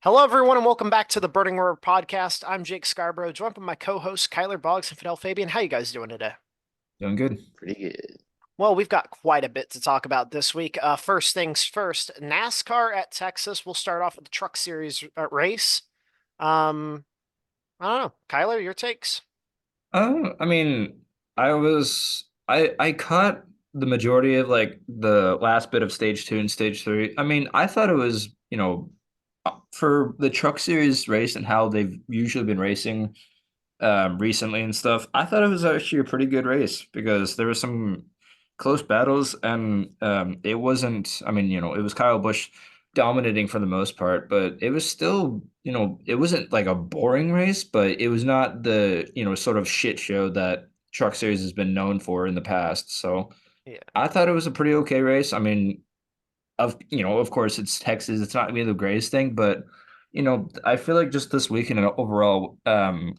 Hello, everyone, and welcome back to the Birding Roar podcast. I'm Jake Scarborough, joined by my co-hosts Kyler Boggs and Fidel Fabian. How you guys doing today? Doing good. Pretty good. Well, we've got quite a bit to talk about this week. First things first, NASCAR at Texas. We'll start off with the Truck Series race. Um, I don't know, Kyler, your takes? I mean, I caught the majority of like the last bit of stage two and stage three. I mean, I thought it was, for the truck series race and how they've usually been racing recently and stuff, I thought it was actually a pretty good race because there were some close battles and it wasn't, I mean, it was Kyle Busch dominating for the most part, but it was still, it wasn't like a boring race, but it was not the, sort of shit show that Truck Series has been known for in the past. So Yeah. I thought it was a pretty okay race. I mean, of course it's Texas, it's not gonna be the greatest thing, but I feel like just this weekend and overall, the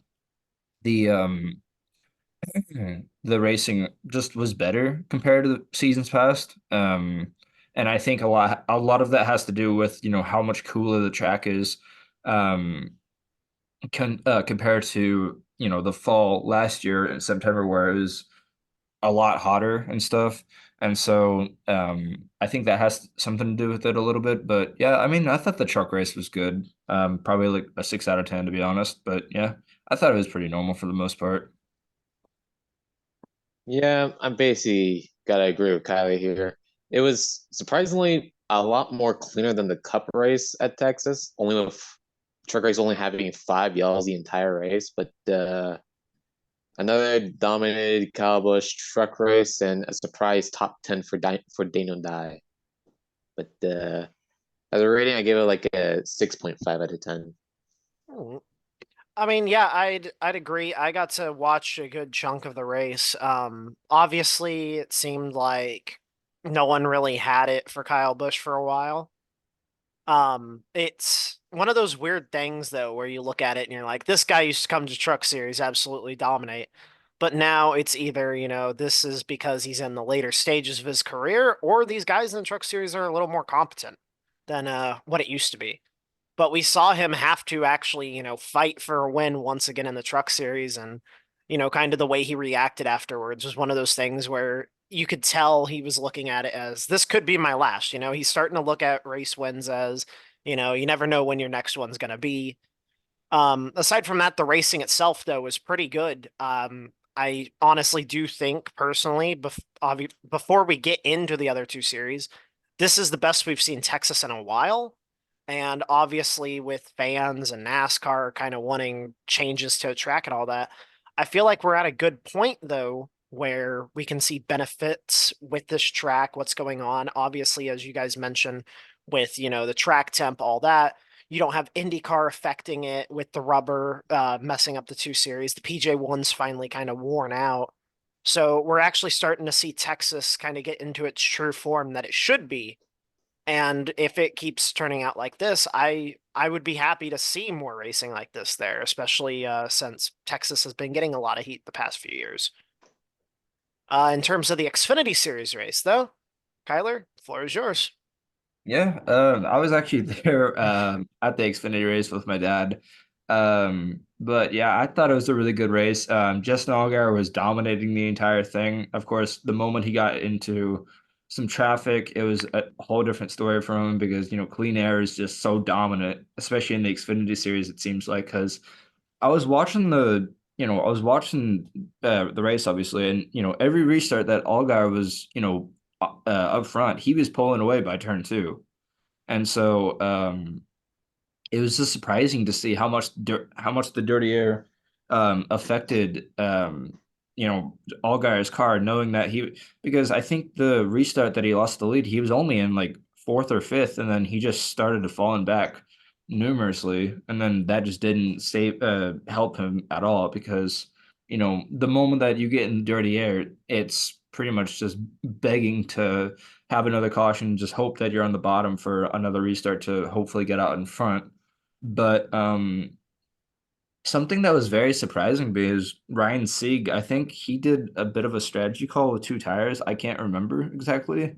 the racing just was better compared to the seasons past. And I think a lot of that has to do with, how much cooler the track is, um, compared to, the fall last year in September where it was a lot hotter and stuff. And so I think that has something to do with it a little bit. But yeah, I mean, I thought the truck race was good. Probably like a 6 out of 10 to be honest. But yeah, I thought it was pretty normal for the most part. Yeah, I'm basically gotta agree with Kylie here. It was surprisingly a lot more cleaner than the Cup race at Texas, only with truck race only having five yells the entire race. But another dominated Kyle Busch truck race and a surprise top 10 for Dano Die. But as a rating, I gave it like a 6.5 out of 10. Hmm. I mean, yeah, I'd agree. I got to watch a good chunk of the race. Obviously, it seemed like no one really had it for Kyle Busch for a while. It's one of those weird things though, where you look at it and you're like, this guy used to come to Truck Series, absolutely dominate. But now it's either, this is because he's in the later stages of his career, or these guys in the Truck Series are a little more competent than what it used to be. But we saw him have to actually, fight for a win once again in the Truck Series, and kind of the way he reacted afterwards was one of those things where you could tell he was looking at it as this could be my last. He's starting to look at race wins as, you never know when your next one's going to be. Aside from that, the racing itself though was pretty good. I honestly do think personally, before we get into the other two series, this is the best we've seen Texas in a while. And obviously, with fans and NASCAR kind of wanting changes to a track and all that, I feel like we're at a good point though, where we can see benefits with this track, what's going on. Obviously, as you guys mentioned, with the track temp, all that, you don't have IndyCar affecting it with the rubber messing up the two series. The PJ1's finally kind of worn out. So we're actually starting to see Texas kind of get into its true form that it should be. And if it keeps turning out like this, I would be happy to see more racing like this there, especially since Texas has been getting a lot of heat the past few years. In terms of the Xfinity Series race, though, Kyler, the floor is yours. Yeah, I was actually there at the Xfinity race with my dad. But yeah, I thought it was a really good race. Justin Allgaier was dominating the entire thing. Of course, the moment he got into some traffic, it was a whole different story for him because, clean air is just so dominant, especially in the Xfinity series, it seems like, because I was watching the race obviously, and every restart that Allgaier was, up front, he was pulling away by turn two. And so it was just surprising to see how much the dirty air affected Allgaier's car, knowing that because I think the restart that he lost the lead, he was only in like fourth or fifth, and then he just started to falling back numerously, and then that just didn't help him at all because the moment that you get in dirty air, it's pretty much just begging to have another caution, just hope that you're on the bottom for another restart to hopefully get out in front. But something that was very surprising because Ryan Sieg, I think he did a bit of a strategy call with two tires. I can't remember exactly.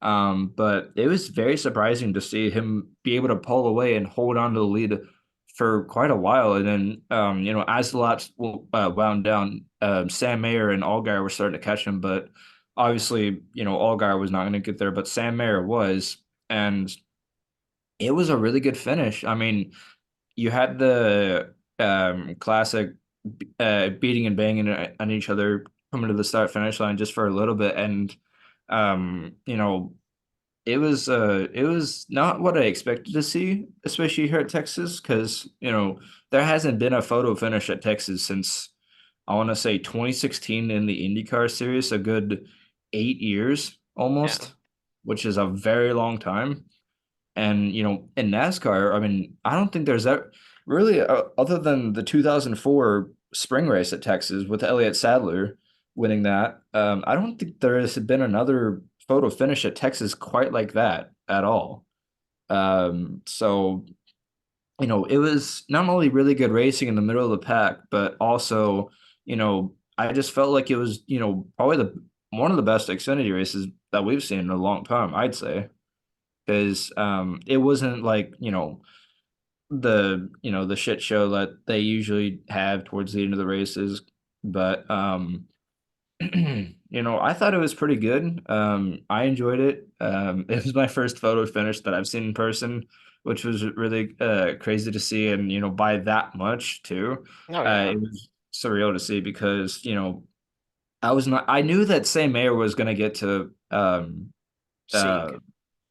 But it was very surprising to see him be able to pull away and hold on to the lead for quite a while. And then, as the laps wound down, Sam Mayer and Allgaier were starting to catch him. But obviously, Allgaier was not going to get there, but Sam Mayer was. And it was a really good finish. I mean, you had the classic beating and banging on each other coming to the start finish line just for a little bit. And, um, you know, it was not what I expected to see, especially here at Texas, because there hasn't been a photo finish at Texas since I want to say 2016 in the IndyCar series, a good 8 years Yeah. almost, which is a very long time. And in NASCAR, I mean, I don't think there's that really other than the 2004 spring race at Texas with Elliott Sadler winning that. I don't think there has been another photo finish at Texas quite like that at all. So it was not only really good racing in the middle of the pack, but also, I just felt like it was, probably the one of the best Xfinity races that we've seen in a long time, I'd say, because it wasn't like the shit show that they usually have towards the end of the races, but I thought it was pretty good. I enjoyed it. It was my first photo finish that I've seen in person, which was really crazy to see, and by that much too. Oh yeah. It was surreal to see because I knew that Sam Mayer was going to get to uh Sieg.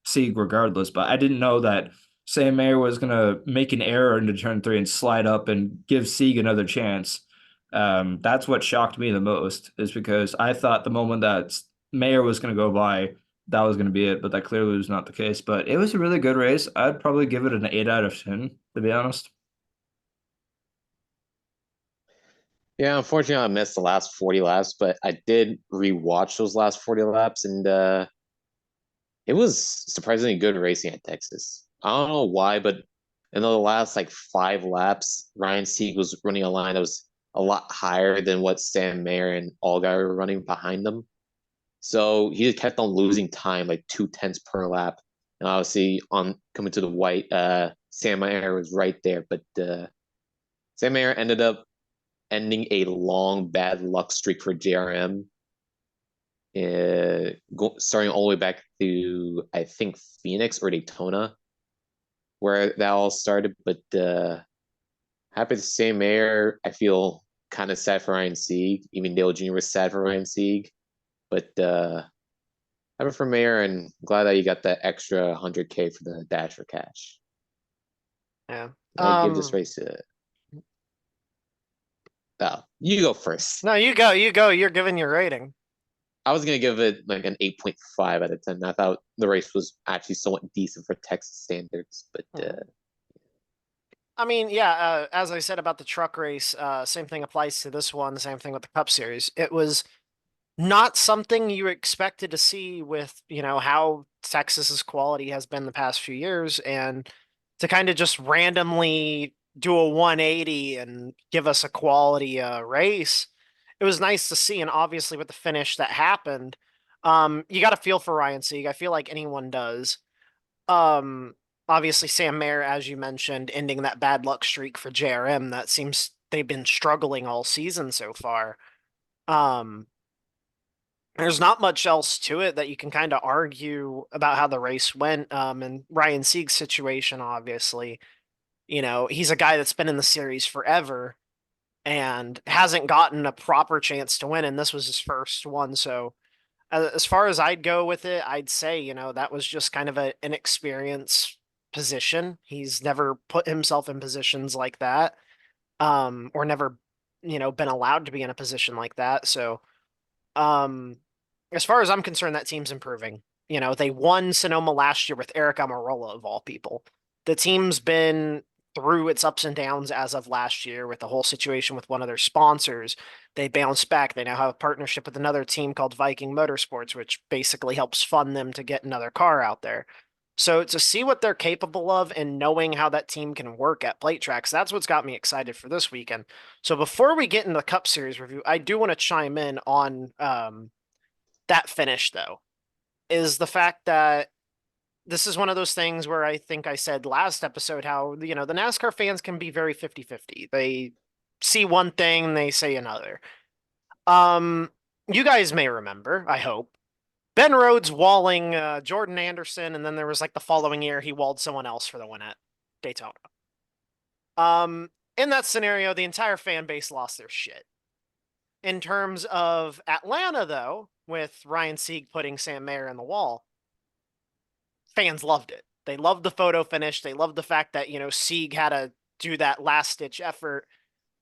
Sieg regardless, but I didn't know that Sam Mayer was gonna make an error into turn three and slide up and give Sieg another chance. That's what shocked me the most, is because I thought the moment that Mayer was gonna go by, that was gonna be it, but that clearly was not the case. But it was a really good race. I'd probably give it an 8 out of 10, to be honest. Yeah, unfortunately, I missed the last 40 laps, but I did rewatch those last 40 laps, and it was surprisingly good racing at Texas. I don't know why, but in the last like 5 laps, Ryan Sieg was running a line that was a lot higher than what Sam Mayer and Allgaier were running behind them. So he just kept on losing time, like 2 tenths per lap. And obviously, on coming to the white, Sam Mayer was right there, but Sam Mayer ended up ending a long bad luck streak for JRM, starting all the way back to I think Phoenix or Daytona, where that all started. But happy to say, Mayer, I feel kind of sad for Ryan Sieg. Even Dale Jr. was sad for Ryan Sieg, but happy for Mayer, and glad that you got that extra 100K for the dash for cash. Yeah. I give this race a. Oh, you go first. No, you go, you go. You're giving your rating. I was gonna give it like an 8.5 out of 10. I thought the race was actually somewhat decent for Texas standards, but Mhm. I mean, yeah, as I said about the truck race, same thing applies to this one, same thing with the Cup Series. It was not something you expected to see with, how Texas's quality has been the past few years, and to kind of just randomly do a 180 and give us a quality race. It was nice to see, and obviously with the finish that happened, you got to feel for Ryan Sieg. I feel like anyone does. Um, Obviously Sam Mayer, as you mentioned, ending that bad luck streak for JRM. That seems they've been struggling all season so far. Um, there's not much else to it that you can kind of argue about how the race went. And Ryan Sieg's situation, obviously, he's a guy that's been in the series forever and hasn't gotten a proper chance to win, and this was his first one. So, as far as I'd go with it, I'd say, that was just kind of an experience position. He's never put himself in positions like that, or never, been allowed to be in a position like that. So, um, as far as I'm concerned, that team's improving. They won Sonoma last year with Eric Almirola of all people. The team's been through its ups and downs as of last year with the whole situation with one of their sponsors. They bounced back. They now have a partnership with another team called Viking Motorsports, which basically helps fund them to get another car out there. So to see what they're capable of and knowing how that team can work at plate tracks, that's what's got me excited for this weekend. So before we get into the Cup Series review, I do want to chime in on that finish though. is the fact that this is one of those things where I think I said last episode how, the NASCAR fans can be very 50-50. They see one thing, they say another. Um, you guys may remember, I hope, Ben Rhodes walling Jordan Anderson, and then there was like the following year he walled someone else for the win at Daytona. In that scenario, the entire fan base lost their shit. In terms of Atlanta, though, with Ryan Sieg putting Sam Mayer in the wall, fans loved it. They loved the photo finish. They loved the fact that, Sieg had to do that last ditch effort.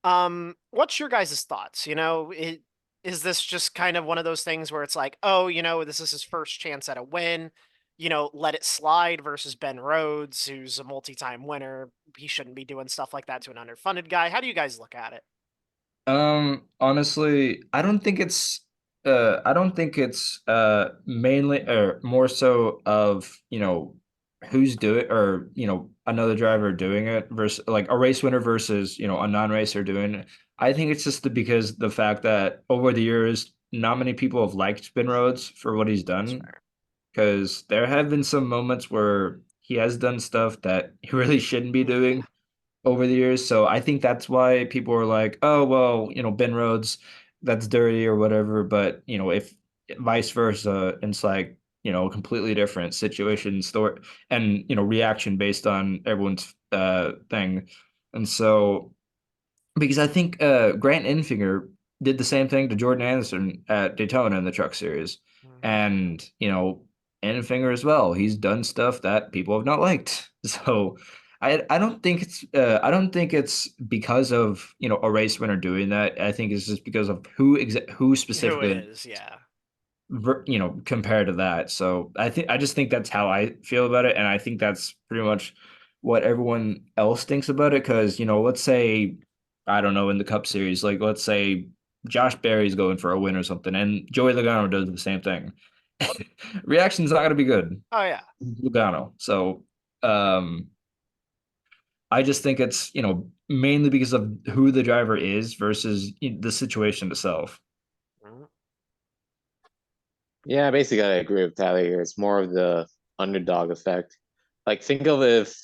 What's your guys' thoughts? Is this just kind of one of those things where it's like, oh, this is his first chance at a win, let it slide versus Ben Rhodes, who's a multi-time winner. He shouldn't be doing stuff like that to an underfunded guy. How do you guys look at it? Honestly, I don't think it's mainly or more so of, who's doing or, another driver doing it versus like a race winner versus, a non-racer doing it. I think it's just because the fact that over the years, not many people have liked Ben Rhodes for what he's That's done fair. because there have been some moments where he has done stuff that he really shouldn't be Yeah. doing over the years. So I think that's why people are like, oh, well, Ben Rhodes, that's dirty or whatever. But, if vice versa, it's like, a completely different situation, story, and, reaction based on everyone's thing. And so, because I think Grant Enfinger did the same thing to Jordan Anderson at Daytona in the Truck Series. Mhm. And, Enfinger as well. He's done stuff that people have not liked. So I don't think it's because of, a race winner doing that. I think it's just because of who Who it specifically is, yeah. compared to that. So I just think that's how I feel about it, and I think that's pretty much what everyone else thinks about it. Because let's say I don't know in the Cup Series, like let's say Josh Berry's going for a win or something, and Joey Logano does the same thing. Reaction's not going to be good, Oh yeah. Logano. So um, I just think it's mainly because of who the driver is versus the situation itself. Mhm. Yeah, basically, I agree with Tyler here. It's more of the underdog effect. Like, think of if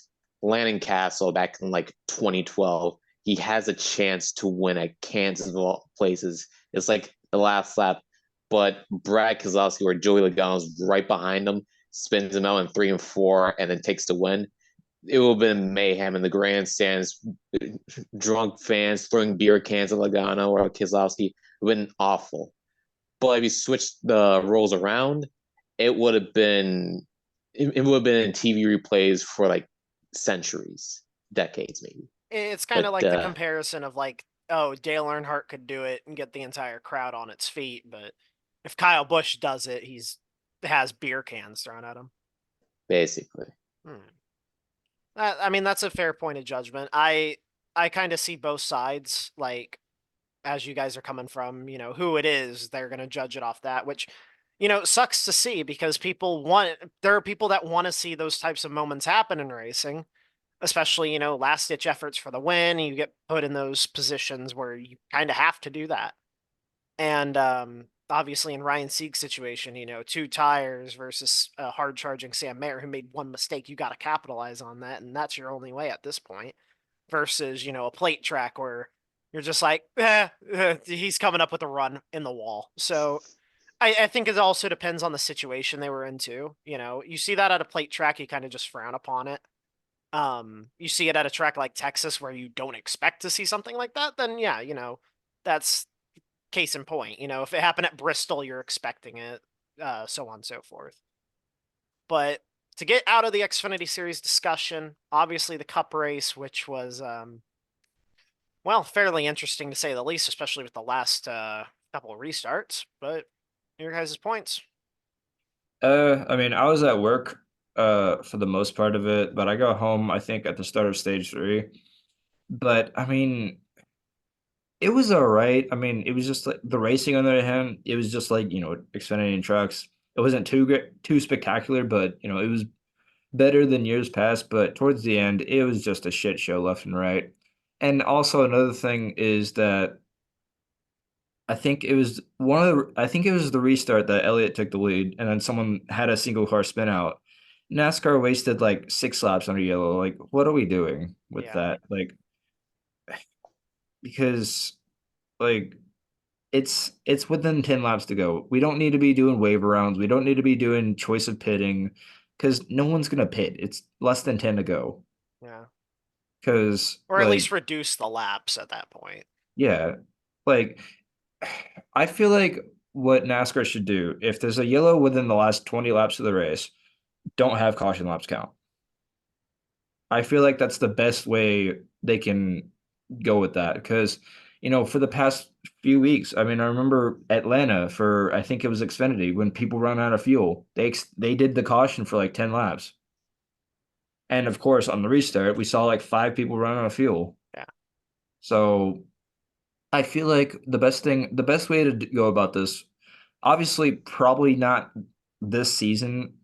Landon Castle back in like 2012, he has a chance to win at Kansas of all places. It's like the last lap, but Brad Keselowski or Joey Logano's right behind him, spins him out in 3 and 4, and then takes the win. It will have been mayhem in the grandstands, drunk fans throwing beer cans at Logano or Keselowski. It would have been awful. But if you switch the roles around, it would have been in TV replays for like centuries, decades maybe. It's kind of But like the comparison of like, oh, Dale Earnhardt could do it and get the entire crowd on its feet, but if Kyle Busch does it, he's has beer cans thrown at him. basically, Hmm. I mean, that's a fair point of judgment. I kind of see both sides. Like, as you guys are coming from, who it is, they're going to judge it off that, which, sucks to see because there are people that want to see those types of moments happen in racing, especially, last ditch efforts for the win. You get put in those positions where you kind of have to do that. And obviously, in Ryan Sieg's situation, two tires versus a hard charging Sam Mayer who made one mistake, you got to capitalize on that. And that's your only way at this point versus, a plate track where you're just like, he's coming up with a run in the wall. So I think it also depends on the situation they were into. You see that at a plate track, you kind of just frown upon it. You see it at a track like Texas where you don't expect to see something like that, then yeah, that's case in point. If it happened at Bristol, you're expecting it, so on and so forth. But to get out of the Xfinity Series discussion, obviously the Cup race, which was well, fairly interesting to say the least, especially with the last couple of restarts. But your guys' points. I mean, I was at work for the most part of it, but I got home I think at the start of stage three. But I mean, it was all right. I mean, it was just like the racing on the other hand, it was just like, Xfinity trucks. It wasn't too great, too spectacular, but it was better than years past, but towards the end, it was just a shit show left and right. And also another thing is that I think it was one of the I think it was the restart that Elliott took the lead and then someone had a single car spin out. NASCAR wasted like 6 laps under yellow. Like, what are we doing with Yeah. that? Like, because like it's within 10 laps to go. We don't need to be doing waiver rounds. We don't need to be doing choice of pitting because no one's gonna pit. It's less than 10 to go. Yeah. Because Or at like, least reduce the laps at that point. yeah, like I feel like what NASCAR should do, if there's a yellow within the last 20 laps of the race, don't have caution laps count. I feel like that's the best way they can go with that because, for the past few weeks, I mean, I remember Atlanta for I think it was Xfinity when people run out of fuel, they did the caution for like 10 laps. And of course, on the restart, we saw like 5 people run out of fuel. Yeah. So I feel like the best way to go about this, obviously, probably not this season,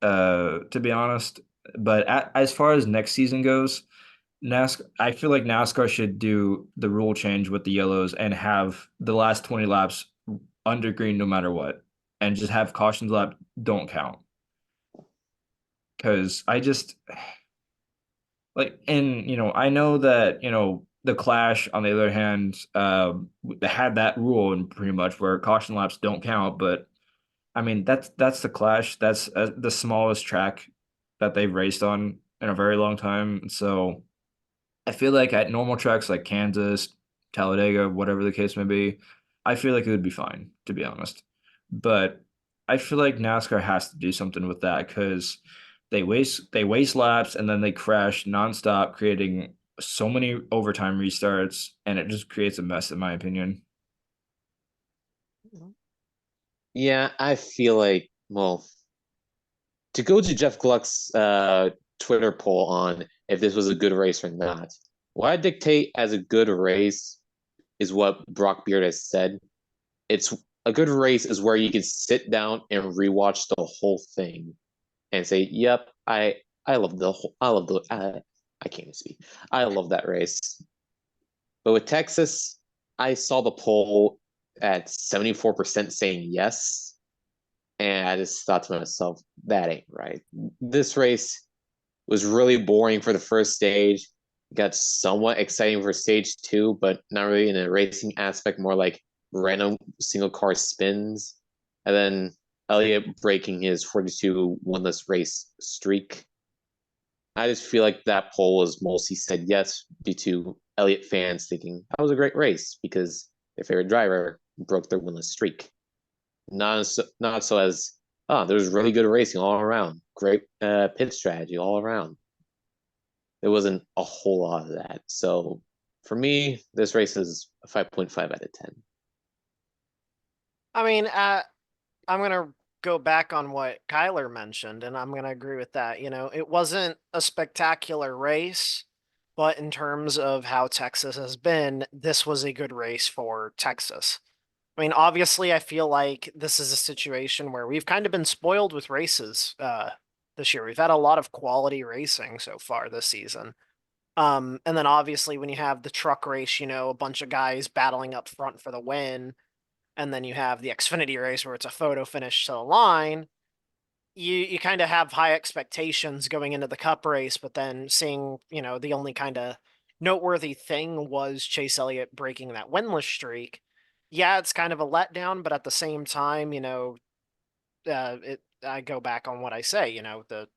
to be honest, but as far as next season goes, I feel like NASCAR should do the rule change with the yellows and have the last 20 laps under green no matter what, and just have cautions lap don't count. Because I just like, and I know that the Clash on the other hand had that rule and pretty much where caution laps don't count, but I mean that's the Clash. That's the smallest track that they've raced on in a very long time. So I feel like at normal tracks like Kansas, Talladega, whatever the case may be, I feel like it would be fine, to be honest. But I feel like NASCAR has to do something with that because they waste laps and then they crash nonstop, creating so many overtime restarts, and it just creates a mess, in my opinion. Yeah, I feel like, well, to go to Jeff Gluck's Twitter poll on if this was a good race or not, what I dictate as a good race is what Brock Beard has said. It's a good race is where you can sit down and rewatch the whole thing and say, "Yep, I love the whole, I love the I can't even speak. I love that race." But with Texas, I saw the poll at 74% saying yes, and I just thought to myself, that ain't right. This race was really boring for the first stage. Got somewhat exciting for stage two, but not really in a racing aspect, more like random single car spins. And then Elliott breaking his 42 winless race streak. I just feel like that poll was mostly said yes due to Elliott fans thinking that was a great race because their favorite driver broke their winless streak. Not so as there's really good racing all around, great pit strategy all around. There wasn't a whole lot of that. So for me, this race is a 5.5 out of 10. I mean, I'm gonna go back on what Kyler mentioned, and I'm gonna agree with that. It wasn't a spectacular race, but in terms of how Texas has been, this was a good race for Texas. I mean, obviously, I feel like this is a situation where we've kind of been spoiled with races this year. We've had a lot of quality racing so far this season. And then obviously when you have the truck race, a bunch of guys battling up front for the win, and then you have the Xfinity race where it's a photo finish to the line, you kind of have high expectations going into the Cup race, but then seeing, the only kind of noteworthy thing was Chase Elliott breaking that winless streak. Yeah, it's kind of a letdown, but at the same time, I go back on what I say, the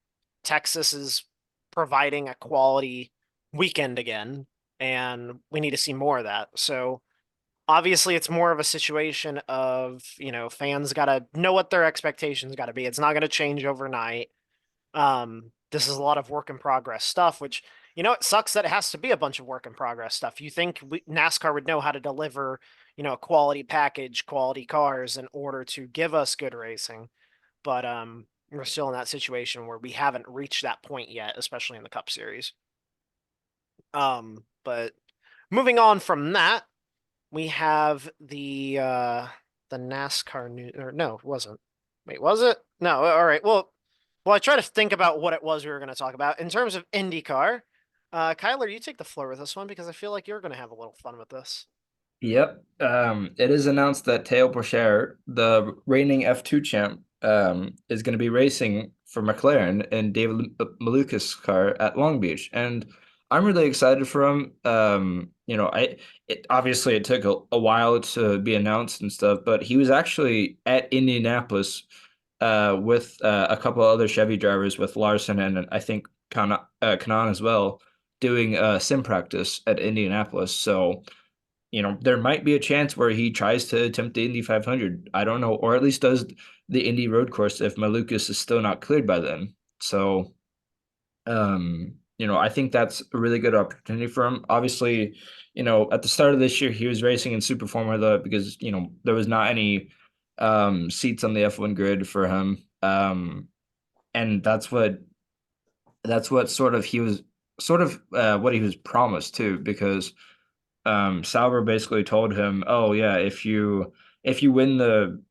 Texas is providing a quality weekend again, and we need to see more of that. So obviously it's more of a situation of, fans got to know what their expectations got to be. It's not going to change overnight. This is a lot of work in progress stuff, which, it sucks that it has to be a bunch of work in progress stuff. You think NASCAR would know how to deliver, a quality package, quality cars in order to give us good racing. But we're still in that situation where we haven't reached that point yet, especially in the Cup Series. But moving on from that, we have the NASCAR news. Or no, it wasn't. Wait, was it? No. All right. Well, I try to think about what it was we were going to talk about in terms of IndyCar. Kyler, you take the floor with this one because I feel like you're going to have a little fun with this. Yep. It is announced that Teo Pourchaire, the reigning F2 champ, is going to be racing for McLaren in David Malukas' car at Long Beach, and I'm really excited for him. Obviously it took a while to be announced and stuff, but he was actually at Indianapolis, with a couple other Chevy drivers, with Larson and I think Kanan as well, doing sim practice at Indianapolis. So there might be a chance where he tries to attempt the Indy 500. I don't know, or at least does the Indy road course if Malukas is still not cleared by then. So, I think that's a really good opportunity for him. Obviously, at the start of this year, he was racing in Super Formula because, there was not any seats on the F1 grid for him. And that's what sort of he was sort of what he was promised too, because Sauber basically told him, "Oh yeah, if you win the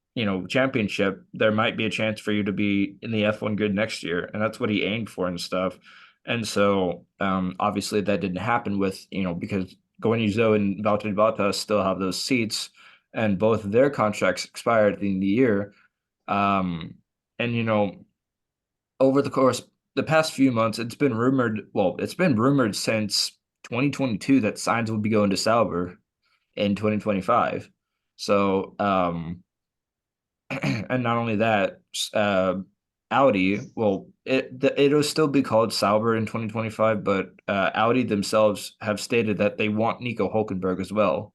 championship, there might be a chance for you to be in the F1 grid next year," and that's what he aimed for and stuff. And so obviously that didn't happen with because Guanyu and Valtteri Bottas still have those seats, and both of their contracts expired at the end of the year. Um, and over the course the past few months, it's been rumored since 2022 that signs will be going to Sauber in 2025. So, and not only that, Audi, well, it'll still be called Sauber in 2025, but Audi themselves have stated that they want Nico Hulkenberg as well,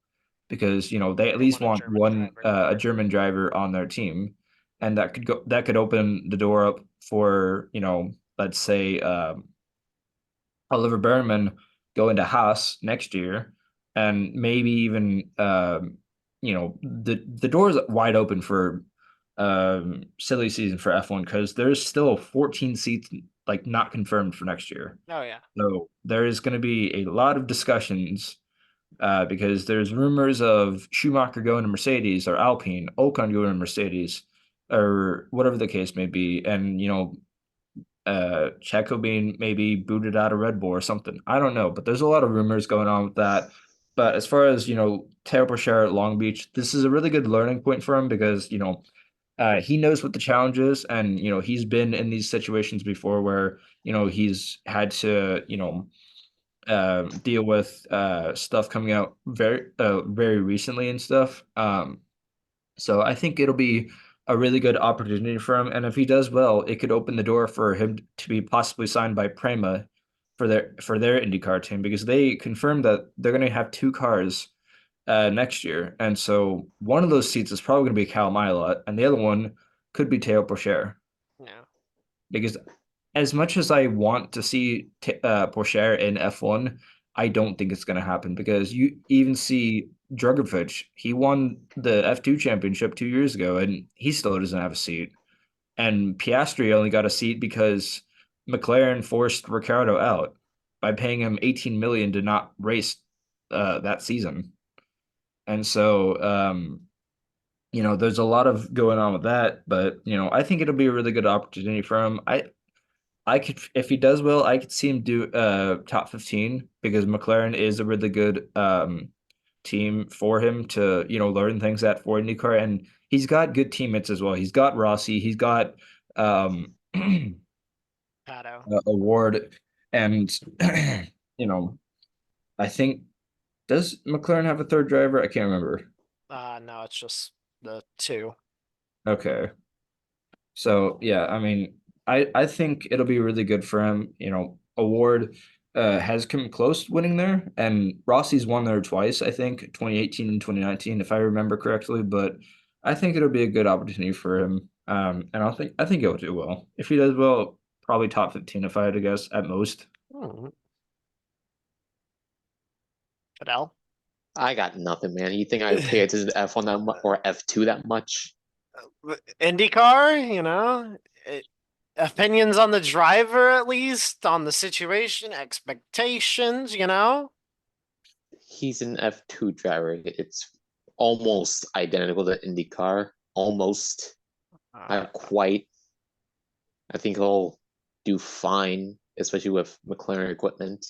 because they at They least want a want German one driver a there. German driver on their team, and that could open the door up for let's say Oliver Burnham go into Haas next year, and maybe even the door is wide open for silly season for F1 because there's still 14 seats like not confirmed for next year. Oh yeah. So there is going to be a lot of discussions because there's rumors of Schumacher going to Mercedes or Alpine, Ocon going to Mercedes, or whatever the case may be, and Checo being maybe booted out of Red Bull or something. I don't know, but there's a lot of rumors going on with that. But as far as Teo Pourchaire at Long Beach, this is a really good learning point for him because he knows what the challenge is, and he's been in these situations before where he's had to deal with stuff coming out very recently and stuff. So I think it'll be a really good opportunity for him. And if he does well, it could open the door for him to be possibly signed by Prema for their IndyCar team because they confirmed that they're going to have two cars next year. And so one of those seats is probably going to be Cal Milot, and the other one could be Teo Pourchaire. Yeah. Because as much as I want to see Pourchaire in F1, I don't think it's going to happen because you even see Drugovich. He won the F2 championship 2 years ago, and he still doesn't have a seat. And Piastri only got a seat because McLaren forced Ricardo out by paying him 18 million to not race that season. And so, there's a lot of going on with that, but I think it'll be a really good opportunity for him. I could, if he does well, I could see him do top 15 because McLaren is a really good team for him to, learn things at for IndyCar, and he's got good teammates as well. He's got Rossi, he's got Pato. Award, and you know, I think does McLaren have a third driver? I can't remember. No, it's just the two. Okay. So yeah, I mean, I think it'll be really good for him. Award has come close to winning there, and Rossi's won there twice, I think, 2018 and 2019, if I remember correctly. But I think it'll be a good opportunity for him. And I think he'll do well. If he does well, probably top 15 if I had to guess at most. Hmm. Fidel. I got nothing, man. You think I pay attention to F1 that much or F2 that much? IndyCar, opinions on the driver at least, on the situation, expectations. He's an F2 driver. It's almost identical to IndyCar. Almost. Uh, Not quite. I think he'll do fine, especially with McLaren equipment.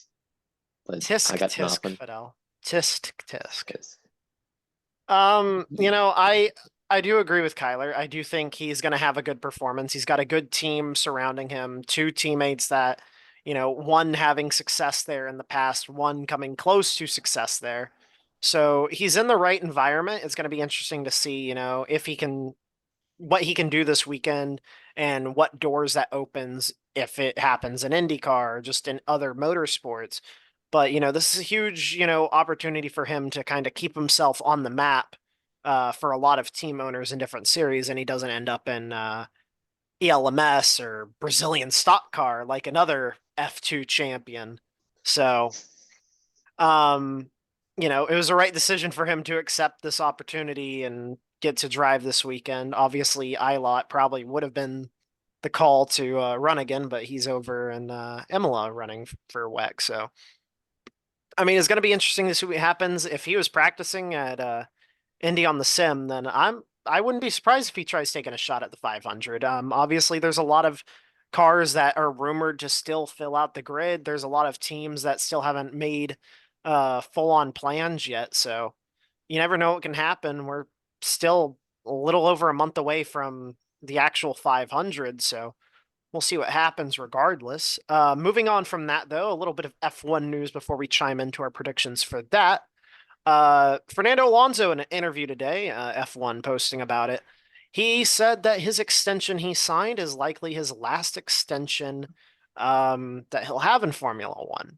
But I tisk got tisk, nothing. Fidel. Tisk tisk. Yes. I do agree with Kyler. I do think he's going to have a good performance. He's got a good team surrounding him, two teammates that, one having success there in the past, one coming close to success there. So he's in the right environment. It's going to be interesting to see, if he can what he can do this weekend and what doors that opens if it happens in IndyCar or just in other motorsports. But, this is a huge, opportunity for him to kind of keep himself on the map for a lot of team owners in different series, and he doesn't end up in ELMS or Brazilian stock car like another F2 champion. So, um, it was the right decision for him to accept this opportunity and get to drive this weekend. Obviously, Ilott probably would have been the call to run again, but he's over in Imola running for WEC. So, I mean, it's going to be interesting to see what happens. If he was practicing at Indy on the sim, then I wouldn't be surprised if he tries taking a shot at the 500. Obviously, there's a lot of cars that are rumored to still fill out the grid. There's a lot of teams that still haven't made full on plans yet. So you never know what can happen. We're still a little over a month away from the actual 500. So we'll see what happens regardless. Moving on from that, though, a little bit of F1 news before we chime into our predictions for that. Fernando Alonso in an interview today, F1 posting about it. He said that his extension he signed is likely his last extension that he'll have in Formula One.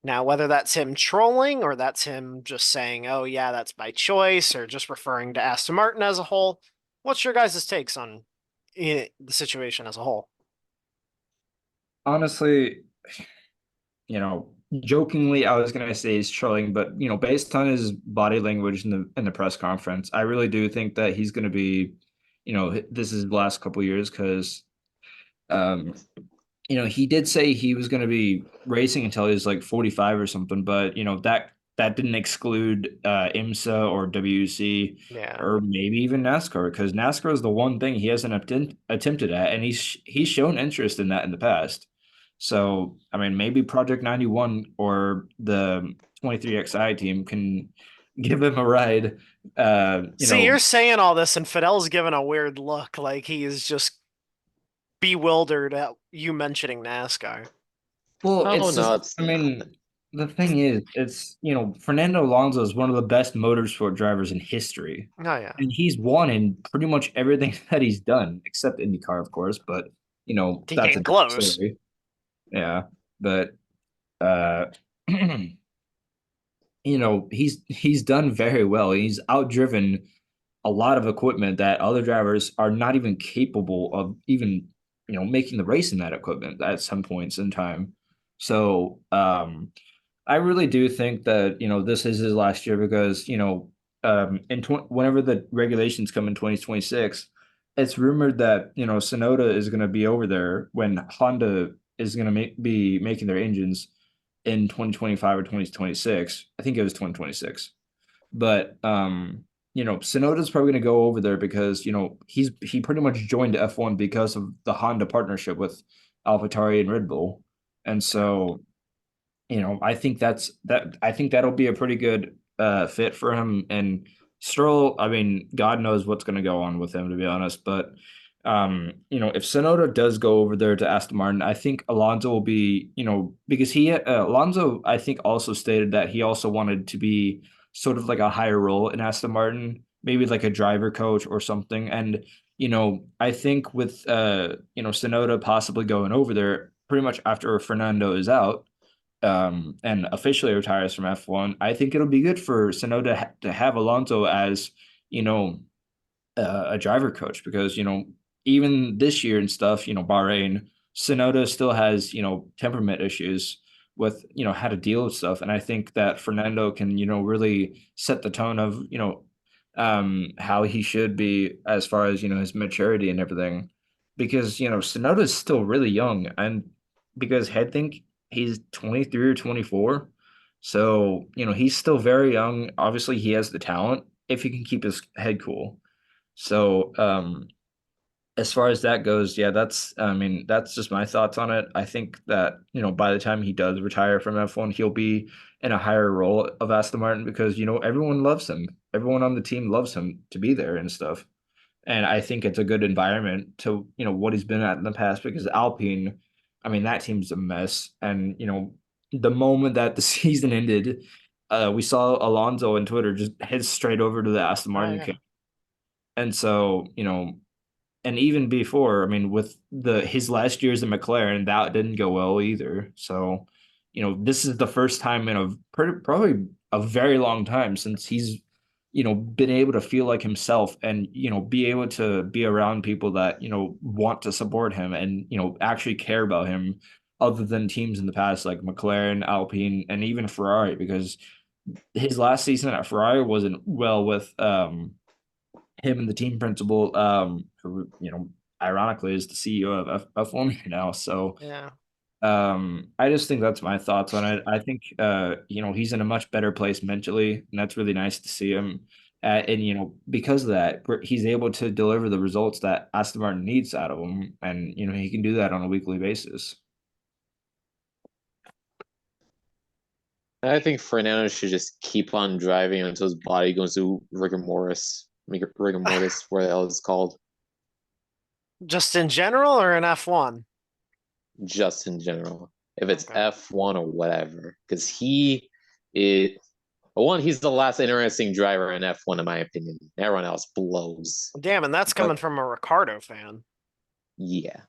Now, whether that's him trolling or that's him just saying, oh, yeah, that's by choice, or just referring to Aston Martin as a whole, what's your guys' takes on the situation as a whole? Honestly, jokingly, I was gonna say he's trolling, but based on his body language in the press conference, I really do think that he's gonna be, this is the last couple years because um, he did say he was going to be racing until he was like 45 or something, but that didn't exclude IMSA or WC Yeah. or maybe even NASCAR because NASCAR is the one thing he hasn't attempted at, and he's shown interest in that in the past. So, I mean, maybe Project 91 or the 23XI team can give him a ride. See, you're saying all this, and Fidel's giving a weird look, like he is just bewildered at you mentioning NASCAR. Well, Oh it's just, no, it's I not. mean, the thing is, Fernando Alonso is one of the best motorsport drivers in history. Oh yeah, And he's won in pretty much everything that he's done, except IndyCar, of course. But, he that's a came different close. story. Yeah. But, uh, he's done very well. He's outdriven a lot of equipment that other drivers are not even capable of even, making the race in that equipment at some points in time. So, I really do think that this is his last year because whenever the regulations come in 2026, it's rumored that Sonoda is going to be over there when Honda is going to be making their engines in 2025 or 2026. I think it was 2026. But Sonoda's probably going to go over there because he pretty much joined F1 because of the Honda partnership with AlphaTauri and Red Bull, and so I think that'll be a pretty good fit for him. And Stroll, I mean, God knows what's going to go on with him, to be honest. But if Sonoda does go over there to Aston Martin, I think Alonso will be, because Alonso, I think, also stated that he also wanted to be sort of like a higher role in Aston Martin, maybe like a driver coach or something. And I think with Sonoda possibly going over there pretty much after Fernando is out and officially retires from F1, I think it'll be good for Sonoda to have Alonso as, you know, a driver coach because, even this year and stuff, Bahrain, Sonoda still has, temperament issues with, how to deal with stuff. And I think that Fernando can, really set the tone of, how he should be as far as, his maturity and everything. Because, Sonoda is still really young. And because I think he's 23 or 24. So, he's still very young. Obviously, he has the talent if he can keep his head cool. So, as far as that goes, yeah, I mean, that's just my thoughts on it. I think that, by the time he does retire from F1, he'll be in a higher role of Aston Martin because, everyone loves him. everyone on the team loves him to be there and stuff. And I think it's a good environment to, what he's been at in the past because Alpine, I mean, that team's a mess. And, the moment that the season ended, we saw Alonso on Twitter just head straight over to the Aston Oh Martin yeah. camp. And so, and even before, I mean, with his last years in McLaren, that didn't go well either. So, this is the first time in probably a very long time since he's, been able to feel like himself and, be able to be around people that, want to support him and, actually care about him other than teams in the past like McLaren, Alpine, and even Ferrari, because his last season at Ferrari wasn't well with him and the team principal, who ironically is the CEO of F1 right now. So Yeah. I just think that's my thoughts on it. I think he's in a much better place mentally, and that's really nice to see him. And because of that, he's able to deliver the results that Aston Martin needs out of him, and he can do that on a weekly basis. I think Fernando should just keep on driving until his body goes to rigor mortis. Rigor mortis, where the hell it's called, Just in general or in F1? just in general. If it's Okay. F1 or whatever, because it one, he's the last interesting driver in F1 in my opinion. Everyone else blows. Damn, and that's But coming from a Ricardo fan. yeah,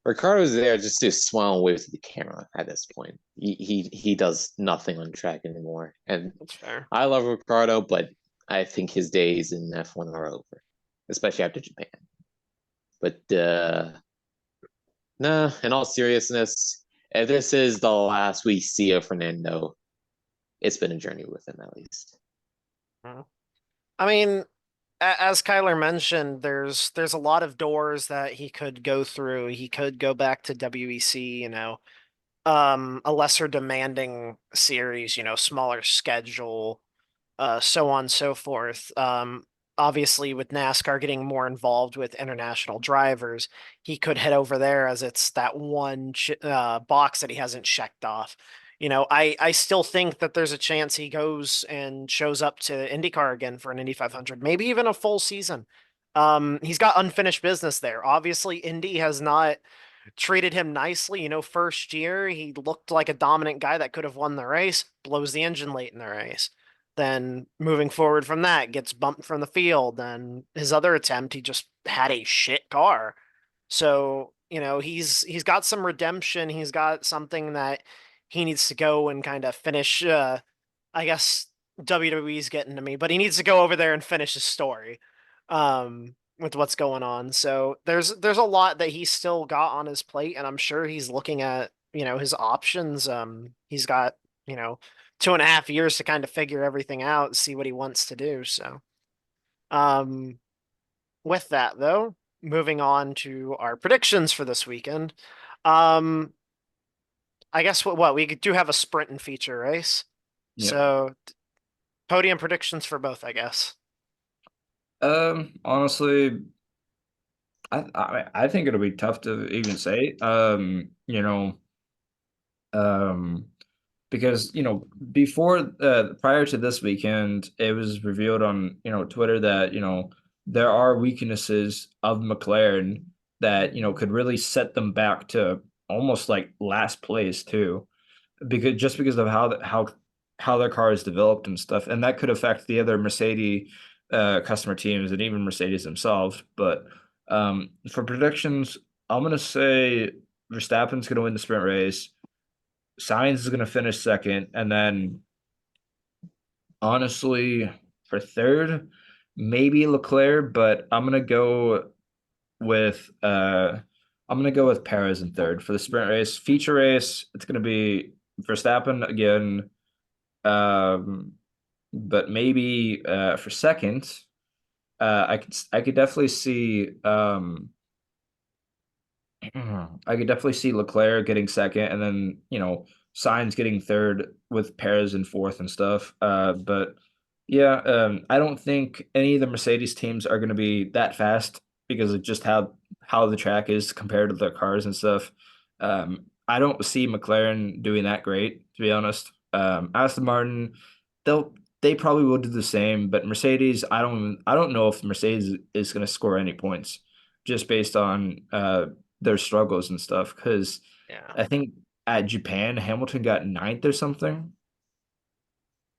Ricardo's there just to smile and wave to the camera at this point. He does nothing on track anymore. And That's fair. I love Ricardo, but I think his days in F1 are over, especially after Japan. But nah, in all seriousness, if this is the last we see of Fernando, it's been a journey with him at least. Mhm. I mean, as Kyler mentioned, there's a lot of doors that he could go through. He could go back to WEC, a lesser demanding series, smaller schedule, so on and so forth. Obviously, with NASCAR getting more involved with international drivers, he could head over there as it's that one box that he hasn't checked off. I still think that there's a chance he goes and shows up to IndyCar again for an Indy 500, maybe even a full season. He's got unfinished business there. Obviously, Indy has not treated him nicely. First year, he looked like a dominant guy that could have won the race, blows the engine late in the race. Then moving forward from that, gets bumped from the field. Then his other attempt, he just had a shit car. So, he's got some redemption. He's got something that he needs to go and kind of finish. I guess WWE's getting to me, but he needs to go over there and finish his story. With what's going on. So there's a lot that he's still got on his plate, and I'm sure he's looking at, his options. He's got, 2.5 years to kind of figure everything out, see what he wants to do. So um with that though, moving on to our predictions for this weekend. Um I guess what we do have a sprint and feature race. Yeah. So podium predictions for both, I guess. Honestly, I think it'll be tough to even say. Um, because before prior to this weekend, it was revealed on Twitter that there are weaknesses of McLaren that could really set them back to almost like last place too, because of how their car is developed and stuff, and that could affect the other Mercedes customer teams and even Mercedes themselves. But for predictions, I'm gonna say Verstappen's gonna win the sprint race. Sainz is going to finish second, and then honestly, for third, maybe Leclerc, but with I'm gonna go with Perez in third for the sprint race. Feature race, it's gonna be Verstappen again, um, but maybe for second, I could definitely see I could definitely see Leclerc getting second, and then Sainz getting third with Perez in fourth and stuff. But yeah, I don't think any of the Mercedes teams are going to be that fast because of just how the track is compared to their cars and stuff. I don't see McLaren doing that great, to be honest. Aston Martin, they'll they probably will do the same. But Mercedes, I don't know if Mercedes is going to score any points just based on their struggles and stuff. Because Yeah. I think at Japan, Hamilton got ninth or something.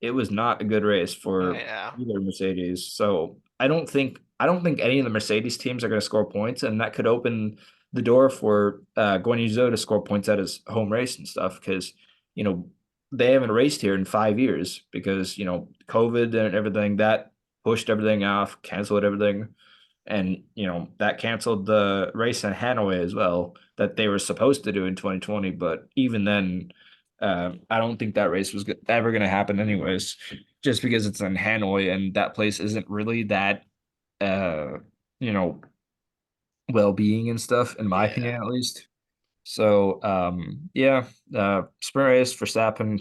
It was not a good race for Yeah. either Mercedes. So I don't think any of the Mercedes teams are going to score points, and that could open the door for Guan Yu Zhou to score points at his home race and stuff because you know they haven't raced here in 5 years because COVID and everything that pushed everything off, canceled everything, and that canceled the race in Hanoi as well that they were supposed to do in 2020. But even then, I don't think that race was ever going to happen anyways, just because it's in Hanoi and that place isn't really that uh you know well-being and stuff in my opinion Yeah. at least. So yeah, sprint race Verstappen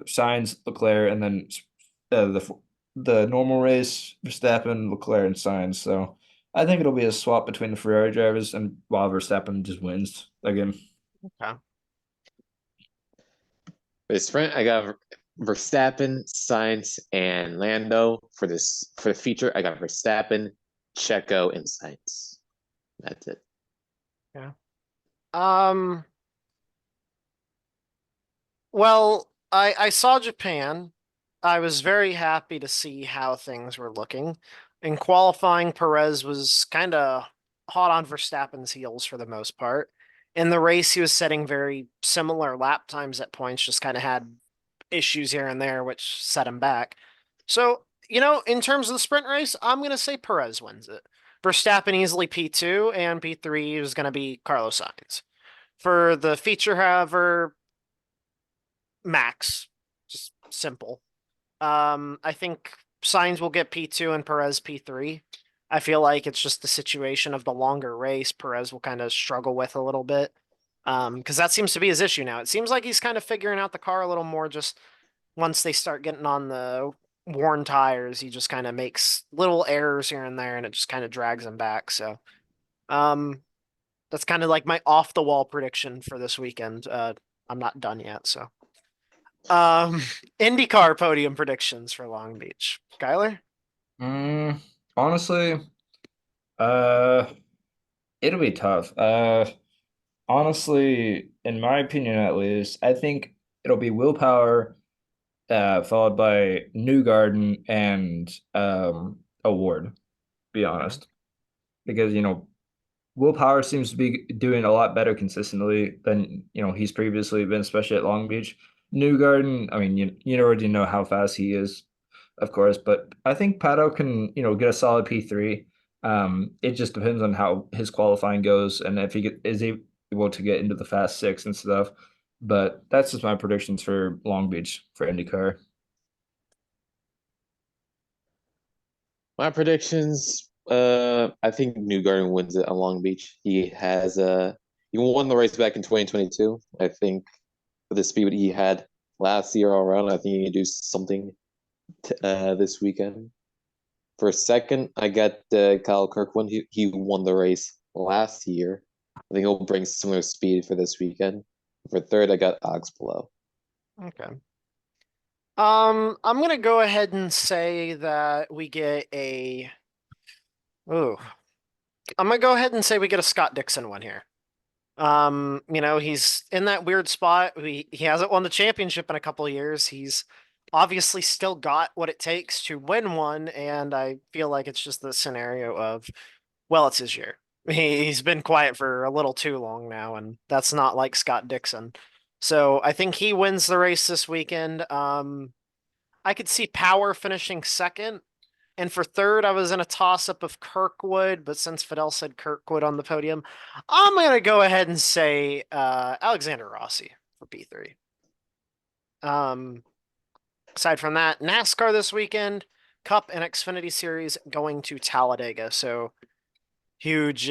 signs Leclerc, and then the normal race Verstappen, Leclerc, and signs. So I think it'll be a swap between the Ferrari drivers, and while Verstappen just wins again. Okay. For the sprint, I got Verstappen, Sainz, and Lando. For the feature, I got Verstappen, Checo, and Sainz. That's it. Yeah. Um. Well, I saw Japan. I was very happy to see how things were looking. In qualifying, Perez was kind of hot on Verstappen's heels for the most part. In the race, he was setting very similar lap times at points, just kind of had issues here and there, which set him back. So, in terms of the sprint race, I'm going to say Perez wins it. Verstappen easily P2, and P3 is going to be Carlos Sainz. For the feature, however, Max, just simple. I think Sainz will get P2 and Perez P3. I feel like it's just the situation of the longer race Perez will kind of struggle with a little bit. Because that seems to be his issue now. It seems like he's kind of figuring out the car a little more just once they start getting on the worn tires, he just kind of makes little errors here and there and it just kind of drags him back. So, um, that's kind of like my off the wall prediction for this weekend. I'm not done yet, so. Um, IndyCar podium predictions for Long Beach. Skyler? Mm, honestly, uh, it'll be tough. Honestly, in my opinion at least, I think it'll be Willpower, followed by Newgarden and Award, be Okay. honest. Because, Willpower seems to be doing a lot better consistently than, he's previously been, especially at Long Beach. Newgarden, I mean, you already know how fast he is, of course, but I think Pato can, get a solid P3. It just depends on how his qualifying goes and if is able to get into the Fast Six and stuff. But that's just my predictions for Long Beach for IndyCar. My predictions. I think Newgarden wins it on Long Beach. He won the race back in 2022. I think with the speed he had last year all around, I think he can do something this weekend. For second, I got Kyle Kirkland. He won the race last year. I think he'll bring similar speed for this weekend. For third, I got Ox Below. Okay. I'm gonna go ahead and say that we get a. Ooh, I'm gonna go ahead and say we get a Scott Dixon one here. He's in that weird spot. He hasn't won the championship in a couple of years. He's obviously still got what it takes to win one, and I feel like it's just the scenario of, well, it's his year. He's been quiet for a little too long now, and that's not like Scott Dixon. So I think he wins the race this weekend. I could see Power finishing second. And for third, I was in a toss up of Kirkwood, but since Fidel said Kirkwood on the podium, I'm going to go ahead and say Alexander Rossi for P3. Um, aside from that, NASCAR this weekend, Cup and Xfinity Series going to Talladega. So huge,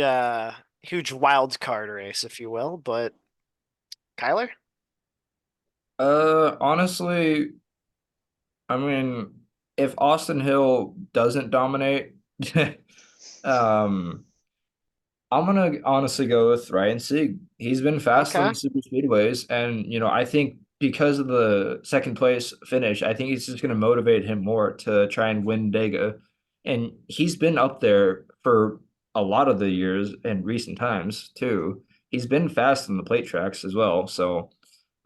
huge wild card race, if you will. But Kyler? Honestly, I mean, if Austin Hill doesn't dominate, um, I'm gonna honestly go with Ryan Sieg. He's been fast on Okay. the super speedways, and I think because of the second place finish, I think it's just going to motivate him more to try and win Dega. And he's been up there for a lot of the years in recent times too. He's been fast in the plate tracks as well. So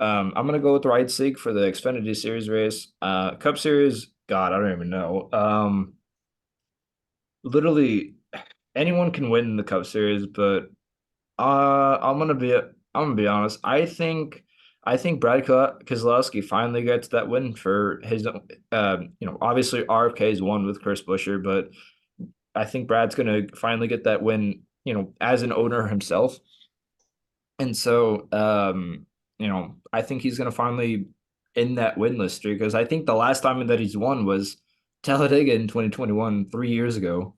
I'm gonna go with the right Sig for the Xfinity Series race. Cup Series, God, I don't even know. Literally anyone can win the Cup Series, but I'm gonna be honest. I think Brad Keselowski finally gets that win for his. Obviously RFK's won with Chris Buescher, but I think Brad's gonna finally get that win. As an owner himself, and so I think he's gonna finally end that winless streak because I think the last time that he's won was Talladega in 2021, 3 years ago.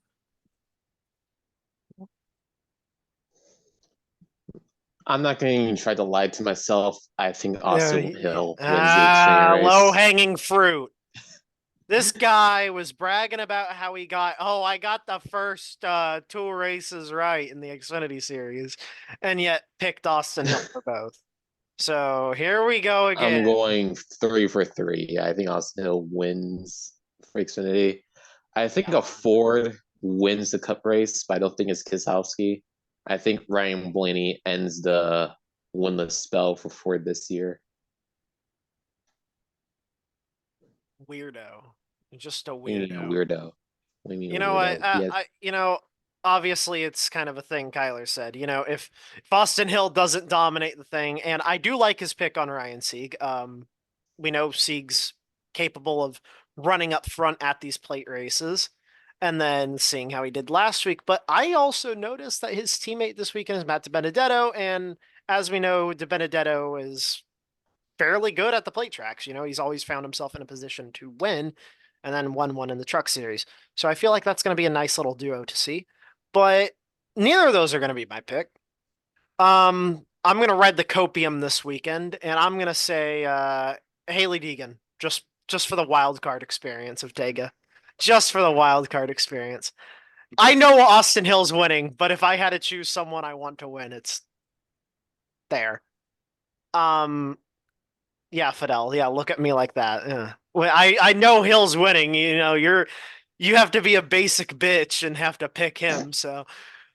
I'm not going to try to lie to myself. I think Austin Hill wins the Xfinity Low race. hanging fruit. This guy was bragging about how I got the first two races right in the Xfinity series, and yet picked Austin Hill for both. So here we go I'm again. going 3 for 3. I think Austin Hill wins for Xfinity. I think a Ford wins the Cup race, but I don't think it's Keselowski. I think Ryan Blaney ends the winless spell for Ford this year. Weirdo. Just a What do you mean weirdo. weirdo? What do you mean You know, I, weirdo? uh, Yes, I, you know, obviously it's kind of a thing Kyler said. If Austin Hill doesn't dominate the thing, and I do like his pick on Ryan Sieg. We know Sieg's capable of running up front at these plate races, and then seeing how he did last week. But I also noticed that his teammate this weekend is Matt DiBenedetto, and as we know, DiBenedetto is fairly good at the plate tracks. He's always found himself in a position to win and then won one in the truck series. So I feel like that's going to be a nice little duo to see. But neither of those are going to be my pick. I'm going to ride the copium this weekend, and I'm going to say Haley Deegan just for the wild card experience of Tega. Just for the wild card experience. I know Austin Hill's winning, but if I had to choose someone I want to win, it's there. Um, Yeah, Fidel. Yeah, look at me like that. Yeah. Well, I know Hill's winning. You have to be a basic bitch and have to pick him. So,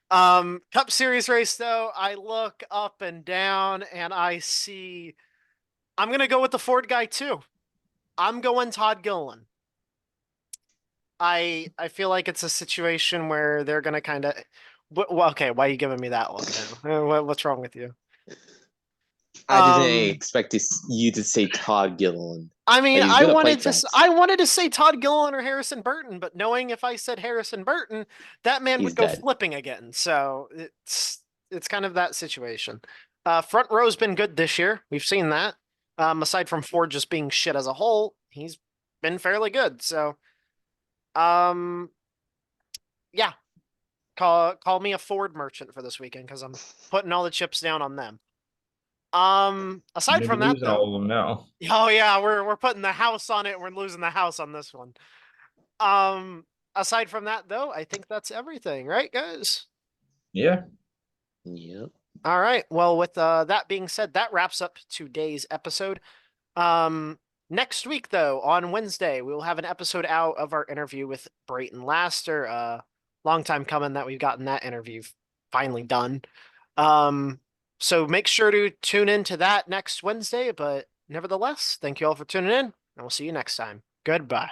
Cup Series race though, I look up and down and I see I'm gonna go with the Ford guy too. I'm going Todd Gilliland. I feel like it's a situation where they're gonna kind of. Well, okay, why are you giving me that look now? What's wrong with you? I didn't Um, expect you to say Todd Gilliland, I mean, but he's I good at plate wanted to tracks. I wanted to say Todd Gilliland or Harrison Burton, but knowing if I said Harrison Burton, that man would He's go dead. flipping again. So it's kind of that situation. Front row's been good this year. We've seen that. Aside from Ford just being shit as a whole, he's been fairly good. So, um, yeah, call me a Ford merchant for this weekend because I'm putting all the chips down on them. You're Aside gonna be from that losing though, all of them now. oh yeah, we're putting the house on it. We're losing the house on this one. Um, Aside from that, though, I think that's everything, right, guys? Yeah. Yep. All right. Well, with that being said, that wraps up today's episode. Next week, though, on Wednesday, we will have an episode out of our interview with Brayton Laster. Long time coming that we've gotten that interview finally done. Um, so make sure to tune in to that next Wednesday. But nevertheless, thank you all for tuning in, and we'll see you next time. Goodbye.